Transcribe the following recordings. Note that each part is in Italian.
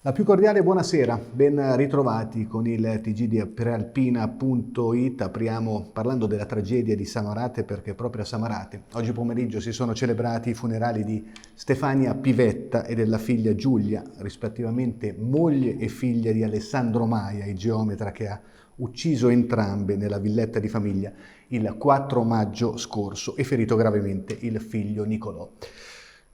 La più cordiale buonasera, ben ritrovati con il TG di Prealpina.it. Apriamo parlando della tragedia di Samarate perché proprio a Samarate oggi pomeriggio si sono celebrati i funerali di Stefania Pivetta e della figlia Giulia, rispettivamente moglie e figlia di Alessandro Maia, il geometra che ha ucciso entrambe nella villetta di famiglia il 4 maggio scorso e ferito gravemente il figlio Nicolò.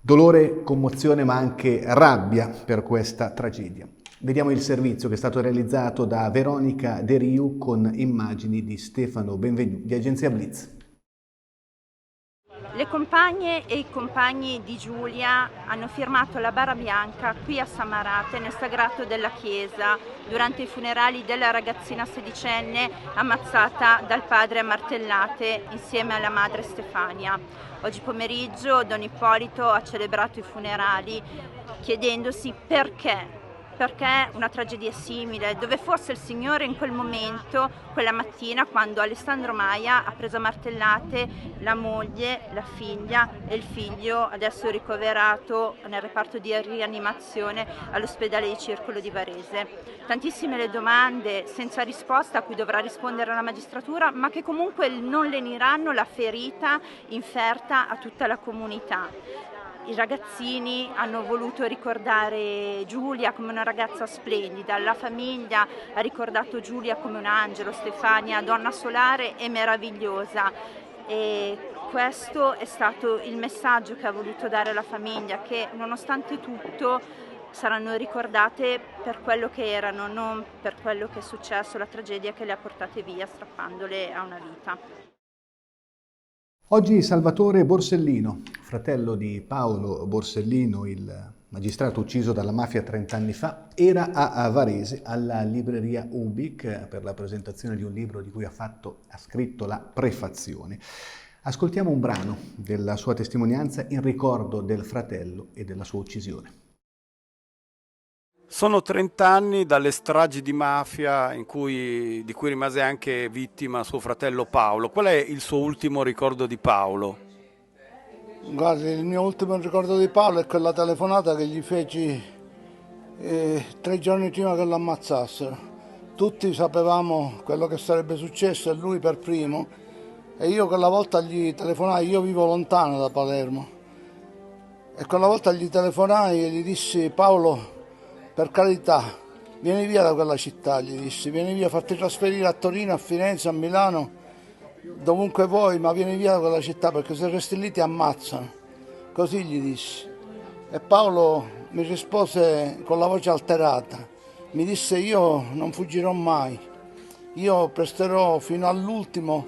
Dolore, commozione ma anche rabbia per questa tragedia. Vediamo il servizio che è stato realizzato da Veronica De Riu con immagini di Stefano Benvenuti di Agenzia Blitz. Le compagne e i compagni di Giulia hanno firmato la bara bianca qui a Samarate nel sagrato della chiesa durante i funerali della ragazzina sedicenne ammazzata dal padre a martellate insieme alla madre Stefania. Oggi pomeriggio Don Ippolito ha celebrato i funerali chiedendosi perché una tragedia simile, dove fosse il Signore in quel momento, quella mattina, quando Alessandro Maia ha preso a martellate la moglie, la figlia e il figlio, adesso ricoverato nel reparto di rianimazione all'ospedale di Circolo di Varese. Tantissime le domande senza risposta a cui dovrà rispondere la magistratura, ma che comunque non leniranno la ferita inferta a tutta la comunità. I ragazzini hanno voluto ricordare Giulia come una ragazza splendida, la famiglia ha ricordato Giulia come un angelo, Stefania donna solare e meravigliosa, e questo è stato il messaggio che ha voluto dare la famiglia, che nonostante tutto saranno ricordate per quello che erano, non per quello che è successo, la tragedia che le ha portate via strappandole a una vita. Oggi Salvatore Borsellino, fratello di Paolo Borsellino, il magistrato ucciso dalla mafia 30 anni fa, era a Varese alla libreria Ubic per la presentazione di un libro di cui ha scritto la prefazione. Ascoltiamo un brano della sua testimonianza in ricordo del fratello e della sua uccisione. Sono 30 anni dalle stragi di mafia di cui rimase anche vittima suo fratello Paolo. Qual è il suo ultimo ricordo di Paolo? Guardi, il mio ultimo ricordo di Paolo è quella telefonata che gli feci 3 giorni prima che lo ammazzassero. Tutti sapevamo quello che sarebbe successo e lui per primo, e io quella volta gli telefonai, io vivo lontano da Palermo, e quella volta gli telefonai e gli dissi: Paolo, per carità, vieni via da quella città, gli dissi, vieni via, fatti trasferire a Torino, a Firenze, a Milano, dovunque vuoi, ma vieni via da quella città perché se resti lì ti ammazzano. Così gli dissi. E Paolo mi rispose con la voce alterata, mi disse: io non fuggirò mai, io presterò fino all'ultimo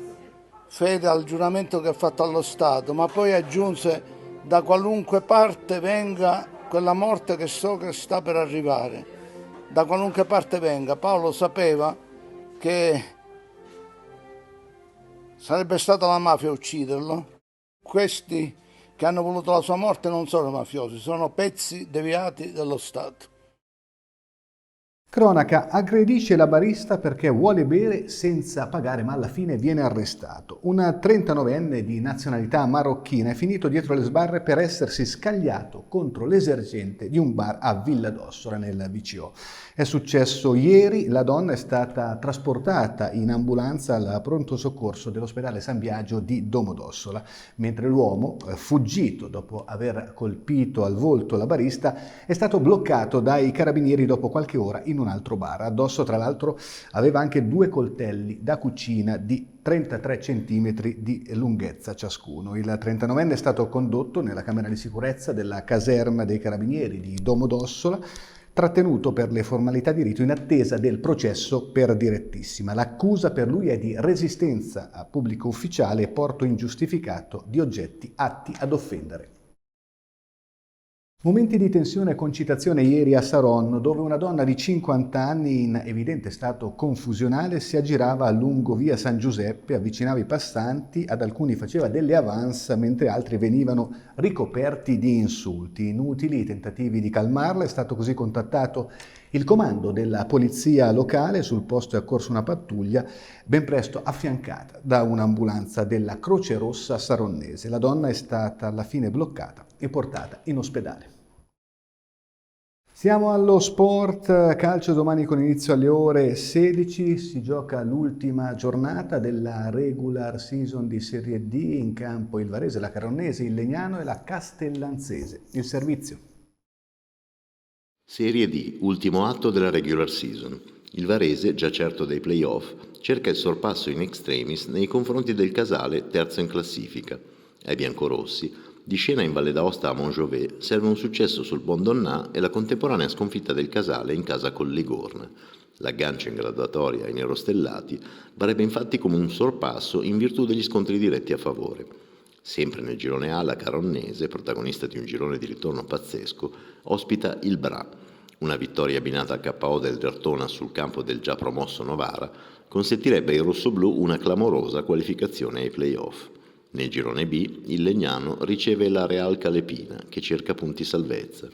fede al giuramento che ho fatto allo Stato, ma poi aggiunse: da qualunque parte venga quella morte che so che sta per arrivare, da qualunque parte venga. Paolo sapeva che sarebbe stata la mafia a ucciderlo. Questi che hanno voluto la sua morte non sono mafiosi, sono pezzi deviati dello Stato. Cronaca: aggredisce la barista perché vuole bere senza pagare ma alla fine viene arrestato. Un 39enne di nazionalità marocchina è finito dietro le sbarre per essersi scagliato contro l'esercente di un bar a Villa d'Ossola nel VCO. È successo ieri, la donna è stata trasportata in ambulanza al pronto soccorso dell'ospedale San Biagio di Domodossola, mentre l'uomo, fuggito dopo aver colpito al volto la barista, è stato bloccato dai carabinieri dopo qualche ora in un altro bar. Addosso, tra l'altro, aveva anche 2 coltelli da cucina di 33 cm di lunghezza ciascuno. Il 39enne è stato condotto nella camera di sicurezza della caserma dei carabinieri di Domodossola, trattenuto per le formalità di rito in attesa del processo per direttissima. L'accusa per lui è di resistenza a pubblico ufficiale e porto ingiustificato di oggetti atti ad offendere. Momenti di tensione e concitazione ieri a Saronno, dove una donna di 50 anni in evidente stato confusionale si aggirava lungo via San Giuseppe, avvicinava i passanti, ad alcuni faceva delle avance, mentre altri venivano ricoperti di insulti. Inutili i tentativi di calmarla, è stato così contattato il comando della polizia locale, sul posto è accorsa una pattuglia, ben presto affiancata da un'ambulanza della Croce Rossa saronnese. La donna è stata alla fine bloccata e portata in ospedale. Siamo allo sport calcio, domani con inizio alle ore 16 si gioca l'ultima giornata della regular season di Serie D, in campo il Varese, la Caronnese, il Legnano e la Castellanzese. Il servizio. Serie D, ultimo atto della regular season. Il Varese, già certo dei play-off, cerca il sorpasso in extremis nei confronti del Casale, terzo in classifica. Ai biancorossi, di scena in Valle d'Aosta a Montjovet, serve un successo sul Bondonnà e la contemporanea sconfitta del Casale in casa col Ligorna. L'aggancio in graduatoria ai nerostellati varrebbe infatti come un sorpasso in virtù degli scontri diretti a favore. Sempre nel girone A, la Caronnese, protagonista di un girone di ritorno pazzesco, ospita il Bra. Una vittoria abbinata al KO del Dertona sul campo del già promosso Novara consentirebbe ai rossoblù una clamorosa qualificazione ai play-off. Nel girone B, il Legnano riceve la Real Calepina, che cerca punti salvezza.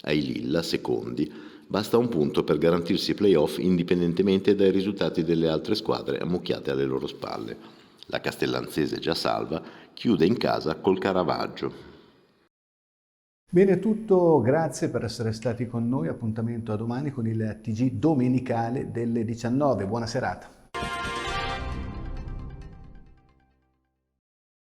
Ai Lilla, secondi, basta un punto per garantirsi play-off indipendentemente dai risultati delle altre squadre ammucchiate alle loro spalle. La Castellanzese, già salva, chiude in casa col Caravaggio. Bene, tutto, grazie per essere stati con noi, appuntamento a domani con il TG domenicale delle 19. Buona serata.